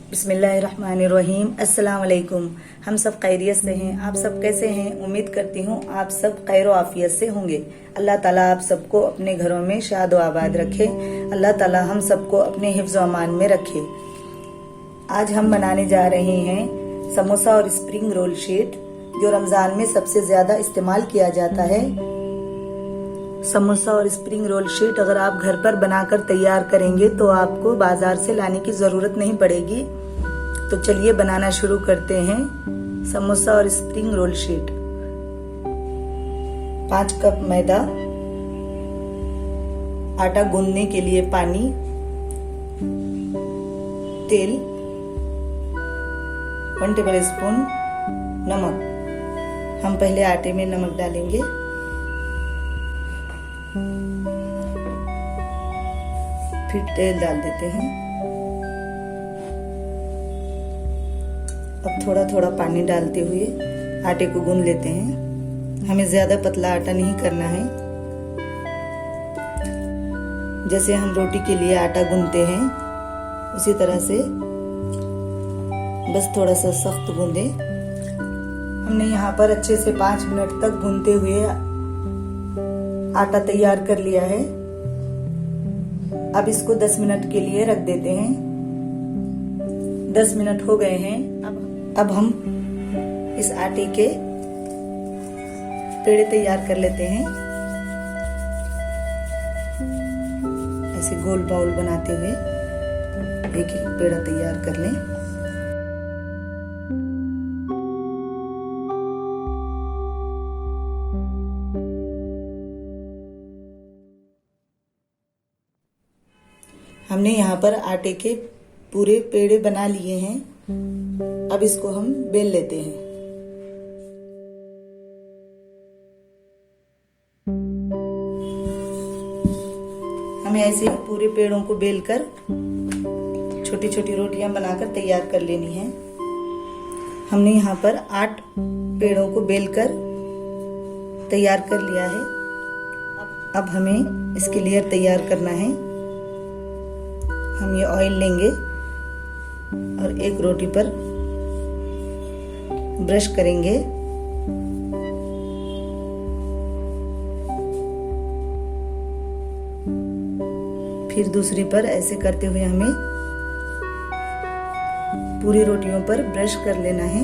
बिस्मिल्लाहिर्रहमानिर्रहीम। अस्सलाम वालेकुम। हम सब खैरियत से हैं। आप सब कैसे हैं? उम्मीद करती हूँ आप सब खैर आफियत से होंगे। अल्लाह ताला आप सबको अपने घरों में शाद व आबाद रखे। अल्लाह ताला हम सबको अपने हिफ्ज़ व अमान में रखे। आज हम बनाने जा रहे हैं समोसा और स्प्रिंग रोल शीट, जो रमजान में सबसे ज्यादा इस्तेमाल किया जाता है। समोसा और स्प्रिंग रोल शीट अगर आप घर पर बनाकर तैयार करेंगे तो आपको बाजार से लाने की जरूरत नहीं पड़ेगी। तो चलिए बनाना शुरू करते हैं समोसा और स्प्रिंग रोल शीट। 5 कप मैदा, आटा गूंदने के लिए पानी, तेल, 1 टेबल स्पून नमक। हम पहले आटे में नमक डालेंगे, फिर तेल डाल देते हैं। अब थोड़ा थोड़ा पानी डालते हुए आटे को गूंद लेते हैं। हमें ज्यादा पतला आटा नहीं करना है। जैसे हम रोटी के लिए आटा गूंदते हैं उसी तरह से बस थोड़ा सा सख्त गूंदे। हमने यहाँ पर अच्छे से 5 मिनट तक गूंदते हुए आटा तैयार कर लिया है। अब इसको 10 मिनट के लिए रख देते हैं। 10 मिनट हो गए हैं। अब हम इस आटे के पेड़े तैयार कर लेते हैं। ऐसे गोल बाउल बनाते हुए एक एक पेड़ा तैयार कर लें। हमने यहाँ पर आटे के पूरे पेड़े बना लिए हैं। अब इसको हम बेल लेते हैं। हमें ऐसे ही पूरे पेड़ों को बेलकर छोटी छोटी रोटियां बनाकर तैयार कर लेनी है। हमने यहाँ पर 8 पेड़ों को बेलकर तैयार कर लिया है। अब हमें इसके लेयर तैयार करना है। हम ये ऑयल लेंगे और एक रोटी पर ब्रश करेंगे। फिर दूसरी पर ऐसे करते हुए हमें पूरी रोटियों पर ब्रश कर लेना है।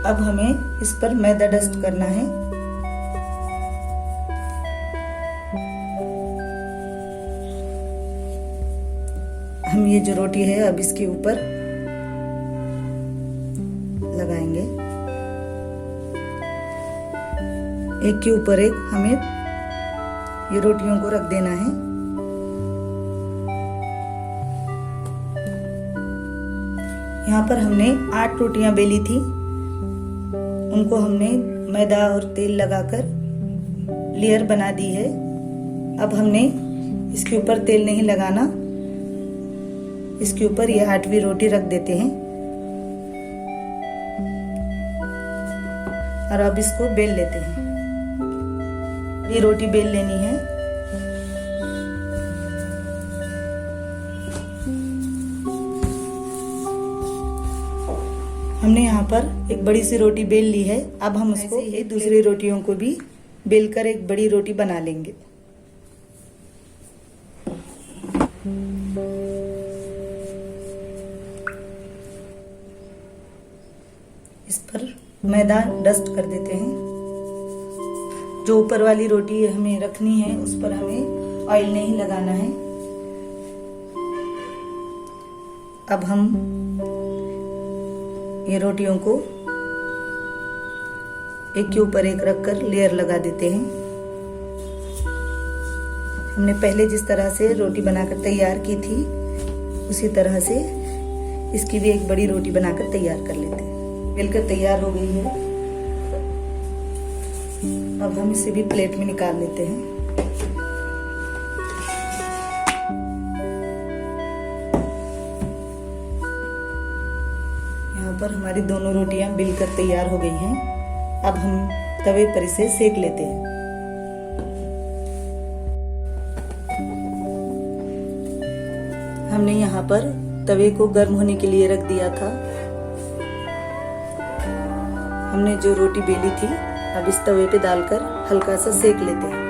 अब हमें इस पर मैदा डस्ट करना है। हम ये जो रोटी है अब इसके ऊपर लगाएंगे। एक के ऊपर एक हमें ये रोटियों को रख देना है। यहाँ पर हमने 8 रोटियां बेली थी। उनको हमने मैदा और तेल लगाकर लेयर बना दी है। अब हमने इसके ऊपर तेल नहीं लगाना। इसके ऊपर ये 8वीं रोटी रख देते हैं और अब इसको बेल लेते हैं। ये रोटी बेल लेनी है। हमने यहाँ पर एक बड़ी सी रोटी बेल ली है। अब हम उसको ये दूसरी रोटियों को भी बेलकर एक बड़ी रोटी बना लेंगे। इस पर मैदा डस्ट कर देते हैं। जो ऊपर वाली रोटी हमें रखनी है उस पर हमें ऑयल नहीं लगाना है। अब हम ये रोटियों को एक के ऊपर एक रखकर लेयर लगा देते हैं। हमने पहले जिस तरह से रोटी बनाकर तैयार की थी उसी तरह से इसकी भी एक बड़ी रोटी बनाकर तैयार कर लेते हैं। बेलकर तैयार हो गई है। अब हम इसे भी प्लेट में निकाल लेते हैं। यहाँ पर हमारी दोनों रोटियां बेलकर तैयार हो गई हैं। अब हम तवे पर इसे सेक लेते हैं। हमने यहाँ पर तवे को गर्म होने के लिए रख दिया था। हमने जो रोटी बेली थी अब इस तवे पे डालकर हल्का सा सेक लेते हैं।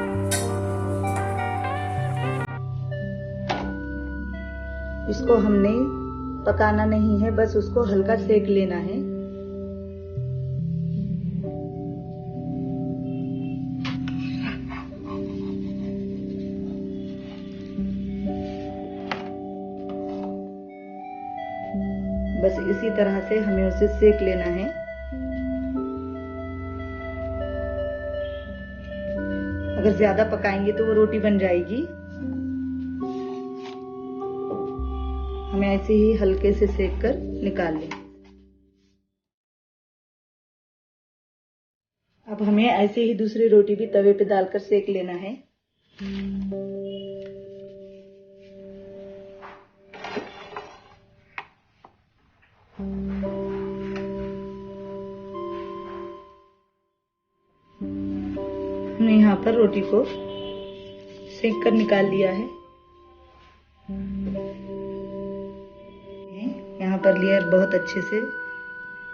इसको हमने पकाना नहीं है, बस उसको हल्का सेक लेना है। बस इसी तरह से हमें उसे सेक लेना है। अगर ज्यादा पकाएंगे तो वो रोटी बन जाएगी। हमें ऐसे ही हल्के से सेक कर निकाल लें। अब हमें ऐसे ही दूसरी रोटी भी तवे पे डालकर सेक लेना है। हमने यहाँ पर रोटी को सेक कर निकाल लिया है। यहाँ पर लेयर बहुत अच्छे से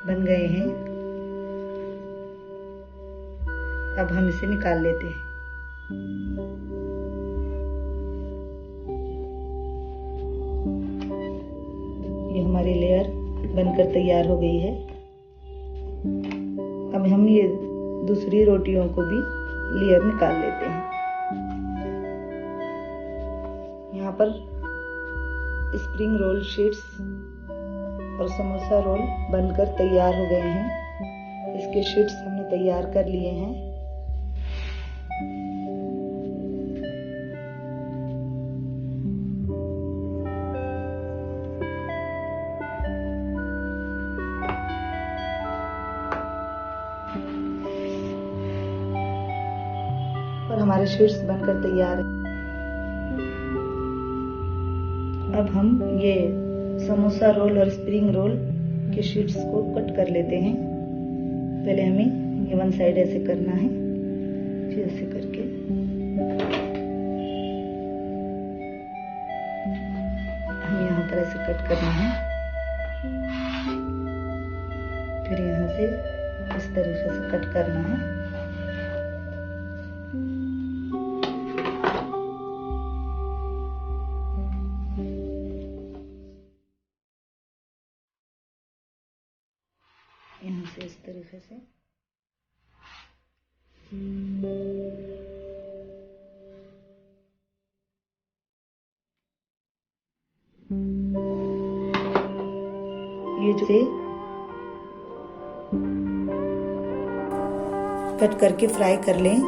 बन गए हैं। अब हम इसे निकाल लेते हैं। ये हमारी लेयर बनकर तैयार हो गई है। अब हम ये दूसरी रोटियों को भी लेयर निकाल लेते हैं। यहाँ पर स्प्रिंग रोल शीट्स और समोसा रोल बनकर तैयार हो गए हैं। इसके शीट्स हमने तैयार कर लिए हैं। और हमारे शीट्स बनकर तैयार हैं। अब हम ये समोसा रोल और स्प्रिंग रोल के शीट्स को कट कर लेते हैं। पहले हमें ये वन साइड ऐसे करना है, फिर ऐसे करके हमें यहाँ पर ऐसे कट करना है। फिर यहाँ से इस तरीके से कट करना है। यहाँ से इस तरीके से ये जो कट करके फ्राई कर लें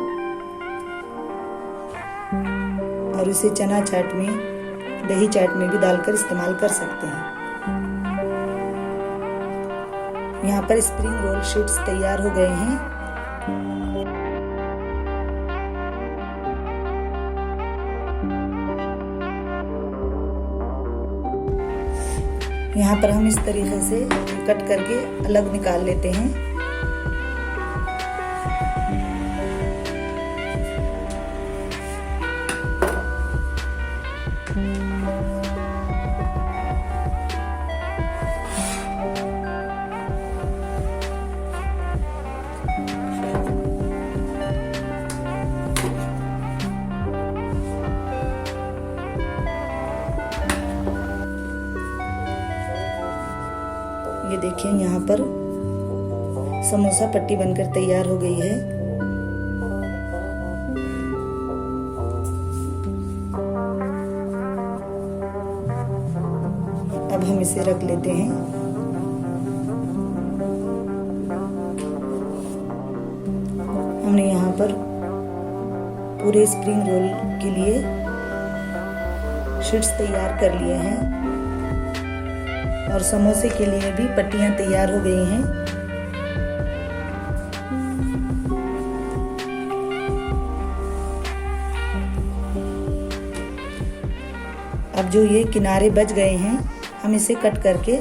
और इसे चना चाट में, दही चाट में भी डालकर इस्तेमाल कर सकते हैं। यहाँ पर स्प्रिंग रोल शीट्स तैयार हो गए हैं। यहाँ पर हम इस तरीके से कट करके अलग निकाल लेते हैं। ये देखिए यहाँ पर समोसा पट्टी बनकर तैयार हो गई है। अब हम इसे रख लेते हैं। हमने यहाँ पर पूरे स्प्रिंग रोल के लिए शीट्स तैयार कर लिए हैं और समोसे के लिए भी पट्टियां तैयार हो गई हैं। अब जो ये किनारे बच गए हैं हम इसे कट करके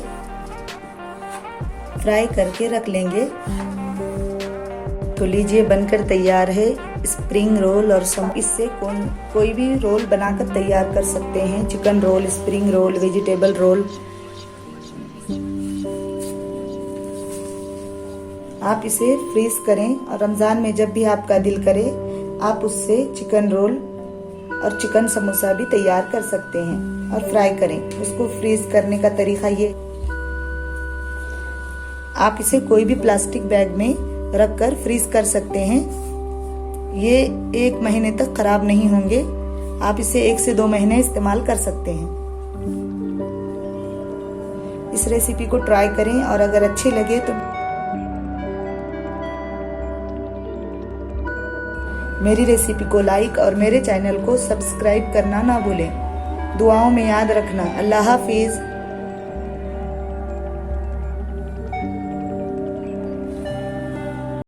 फ्राई करके रख लेंगे। तो लीजिए बनकर तैयार है स्प्रिंग रोल और इससे कोई भी रोल बनाकर तैयार कर सकते हैं। Chicken roll, spring roll, vegetable roll आप इसे फ्रीज करें और रमजान में जब भी आपका दिल करे आप उससे चिकन रोल और चिकन समोसा भी तैयार कर सकते हैं और फ्राई करें। उसको फ्रीज करने का तरीका ये, आप इसे कोई भी प्लास्टिक बैग में रखकर फ्रीज कर सकते हैं। ये 1 महीने तक खराब नहीं होंगे। आप इसे 1 से 2 महीने इस्तेमाल कर सकते हैं। इस रेसिपी को ट्राई करें और अगर अच्छी लगे तो मेरी रेसिपी को लाइक और मेरे चैनल को सब्सक्राइब करना ना भूलें। दुआओं में याद रखना। अल्लाह हाफिज।